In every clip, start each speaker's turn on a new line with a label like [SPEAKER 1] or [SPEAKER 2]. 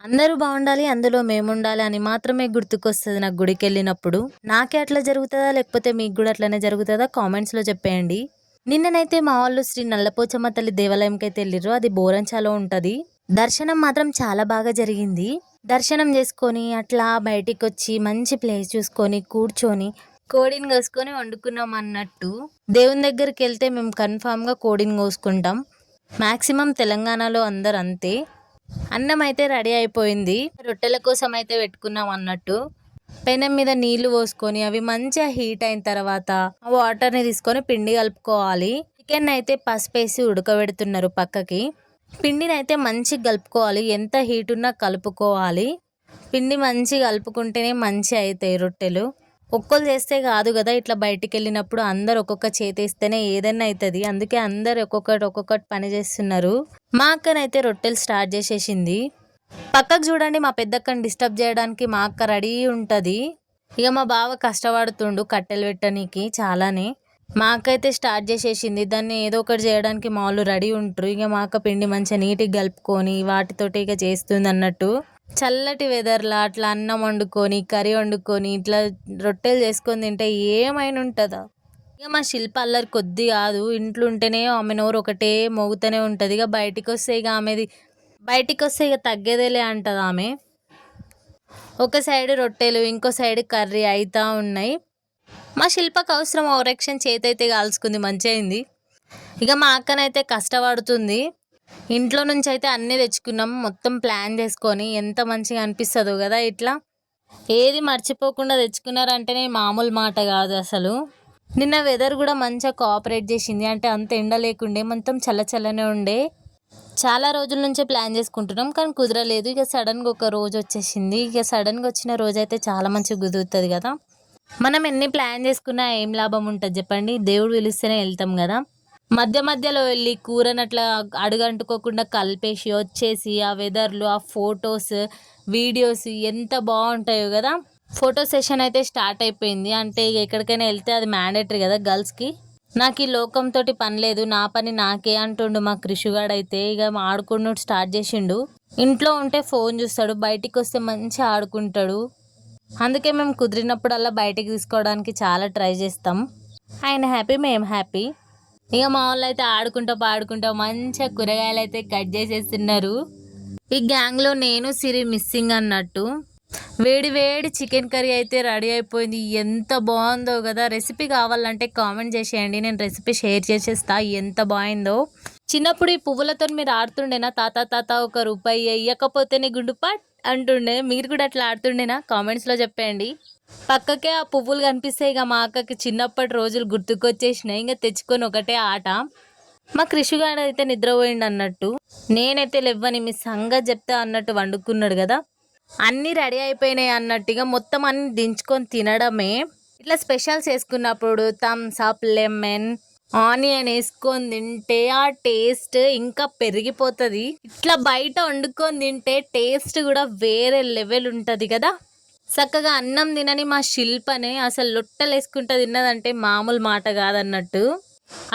[SPEAKER 1] అందరూ బావుండాలి. అందులో మేముండాలి అని మాత్రమే గుర్తుకొస్తది నాకు గుడికెళ్ళినప్పుడు. నాకే అట్లా జరుగుతదా? లేకపోతే మీకు గూడా అట్లనే జరుగుతదా? కామెంట్స్‌లో చెప్పేయండి. నిన్ననైతే మా వాళ్ళు శ్రీ నల్లపోచమ్మ తల్లి దేవాలయంకైతే ఎళ్ళిర్రు. అది బోరంచాలో ఉంటది. దర్శనం మాత్రం చాలా బాగా జరిగింది. దర్శనం జేసుకొని అట్లా బయటికొచ్చి మంచి ప్లేస్ చూసుకొని, కూర్చొని, కోడిని కోసుకొని వండుకున్నాం అన్నట్టు. దేవుని దగ్గరికెళ్తే మేము కన్ఫర్మ్‌గా కోడిని కోసుకుంటాం. మాక్సిమం తెలంగాణలో అందరూ అంతే. అన్నం అయితే రెడీ అయిపోయింది. రొట్టెల కోసం అయితే పెట్టుకున్నాం అన్నట్టు. పెనం మీద నీళ్లు పోసుకొని అవి మంచిగా హీట్ అయిన తర్వాత ఆ వాటర్ని తీసుకొని పిండి కలుపుకోవాలి. చికెన్ అయితే పసుపేసి ఉడకబెడుతున్నారు పక్కకి. పిండిని అయితే మంచిగా కలుపుకోవాలి. ఎంత హీట్ ఉన్నా కలుపుకోవాలి. పిండి మంచిగా కలుపుకుంటేనే మంచిగా అవుతాయి రొట్టెలు. ఒక్కళ్ళు చేస్తే కాదు కదా, ఇట్లా బయటికి వెళ్ళినప్పుడు అందరు ఒక్కొక్క చేతేస్తేనే ఏదైనా అవుతుంది. అందుకే అందరు ఒక్కొక్కటి పని చేస్తున్నారు. మా అక్కనైతే రొట్టెలు స్టార్ట్ చేసేసింది. పక్కకు చూడండి, మా పెద్దక్కని డిస్టర్బ్ చేయడానికి మా అక్క రెడీ ఉంటుంది. ఇక మా బావ కష్టపడుతుండు కట్టెలు పెట్టనీకి చాలానే. మా అక్క అయితే స్టార్ట్ చేసేసింది. దాన్ని ఏదో ఒకటి చేయడానికి మా వాళ్ళు రెడీ ఉంటారు. ఇక మా అక్క పిండి మంచిగా నీట్గా కలుపుకొని వాటితోటి ఇక చేస్తుంది అన్నట్టు. చల్లటి వెదర్లా అట్లా అన్నం వండుకొని కర్రీ వండుకొని ఇట్లా రొట్టెలు చేసుకొని తింటే ఏమైనా ఉంటుందా? ఇక మా శిల్ప అల్లరి కొద్ది కాదు. ఇంట్లో ఉంటేనే ఆమె నోరు ఒకటే మోగుతూనే ఉంటుంది. ఇక బయటికి వస్తే ఇక తగ్గేదేలే అంటది ఆమె. ఒక సైడ్ రొట్టెలు ఇంకో సైడ్ కర్రీ అవుతా ఉన్నాయి. మా శిల్పకు అవసరం ఓవరాక్షన్ చేతైతే కాల్చుకుంది, మంచిగా అయింది. ఇక మా అక్కనైతే కష్టపడుతుంది. ఇంట్లో నుంచి అయితే అన్నీ తెచ్చుకున్నాం. మొత్తం ప్లాన్ చేసుకొని ఎంత మంచిగా అనిపిస్తుందో కదా. ఇట్లా ఏది మర్చిపోకుండా తెచ్చుకున్నారంటేనే మామూలు మాట కాదు అసలు. నిన్న వెదర్ కూడా మంచిగా కోఆపరేట్ చేసింది. అంటే అంత ఎండ లేకుండే, మొత్తం చల్లనే ఉండే. చాలా రోజుల నుంచే ప్లాన్ చేసుకుంటున్నాం కానీ కుదరలేదు. ఇక సడన్గా ఒక రోజు వచ్చేసింది. ఇక సడన్గా వచ్చిన రోజు అయితే చాలా మంచిగా కుదురుతుంది కదా. మనం ఎన్ని ప్లాన్ చేసుకున్నా ఏం లాభం ఉంటుంది చెప్పండి. దేవుడు పిలిస్తేనే వెళ్తాం కదా. మధ్యలో వెళ్ళి కూరని అట్లా అడుగంటుకోకుండా కలిపేసి వచ్చేసి ఆ వెదర్లు, ఆ ఫొటోస్, వీడియోస్ ఎంత బాగుంటాయో కదా. ఫోటో సెషన్ అయితే స్టార్ట్ అయిపోయింది. అంటే ఇక ఎక్కడికైనా వెళ్తే అది మ్యాండేటరీ కదా గర్ల్స్కి. నాకు ఈ లోకంతో పని లేదు, నా పని నాకే అంటుండు మా కృషిగాడు. అయితే ఇక ఆడుకుంటూ స్టార్ట్ చేసిండు. ఇంట్లో ఉంటే ఫోన్ చూస్తాడు, బయటికి వస్తే మంచిగా ఆడుకుంటాడు. అందుకే మేము కుదిరినప్పుడల్లా బయటికి తీసుకోవడానికి చాలా ట్రై చేస్తాం. ఆయన హ్యాపీ, మేము హ్యాపీ. ఇక మా వాళ్ళు అయితే పాడుకుంటా మంచిగా కూరగాయలు అయితే కట్ చేసేస్తున్నారు. ఈ గ్యాంగ్లో నేను సిరి మిస్సింగ్ అన్నట్టు. వేడి వేడి చికెన్ కర్రీ అయితే రెడీ అయిపోయింది. ఎంత బాగుందో కదా. రెసిపీ కావాలంటే కామెంట్ చేసేయండి, నేను రెసిపీ షేర్ చేసేస్తా. ఎంత బాగుందో. చిన్నప్పుడు ఈ పువ్వులతో మీరు ఆడుతుండేనా? తాత ఒక రూపాయి ఇయ్యకపోతే నీ గుండుపాట్ అంటుండే. మీరు కూడా అట్లా ఆడుతుండేనా? కామెంట్స్లో చెప్పండి. పక్కకే ఆ పువ్వులు కనిపిస్తాయి. ఇక మా అక్కకి చిన్నప్పటి రోజులు గుర్తుకొచ్చేసినాయి. ఇంకా తెచ్చుకొని ఒకటే ఆట. మా కృషిగాడు అయితే నిద్రపోయిండు అన్నట్టు. నేనైతే లేవ్వని మీ సంగతి చెప్తా అన్నట్టు వండుకున్నాడు కదా. అన్నీ రెడీ అయిపోయినాయి అన్నట్టుగా మొత్తం అన్ని దించుకొని తినడమే. ఇట్లా స్పెషల్స్ వేసుకున్నప్పుడు థమ్స్ అప్, లెమన్, ఆనియన్ వేసుకొని తింటే ఆ టేస్ట్ ఇంకా పెరిగిపోతుంది. ఇట్లా బయట వండుకొని తింటే టేస్ట్ కూడా వేరే లెవెల్ ఉంటుంది కదా. చక్కగా అన్నం తినని మా శిల్పనే అసలు లొట్టలు వేసుకుంటూ తిన్నదంటే మామూలు మాట కాదన్నట్టు.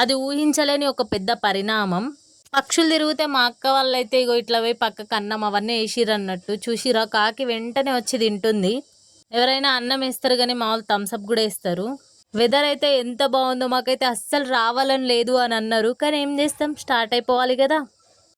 [SPEAKER 1] అది ఊహించలేని ఒక పెద్ద పరిణామం. పక్షులు తిరిగితే మా అక్క వాళ్ళైతే ఇగో ఇట్లా పోయి పక్కకు అన్నం అవన్నీ వేసిరన్నట్టు. చూసిరా, కాకి వెంటనే వచ్చి తింటుంది. ఎవరైనా అన్నం వేస్తారు కానీ మామూలు థమ్స్అప్ కూడా వేస్తారు. వెదర్ అయితే ఎంత బాగుందో. మాకైతే అస్సలు రావాలని లేదు అని అన్నారు కానీ ఏం చేస్తాం, స్టార్ట్ అయిపోవాలి కదా.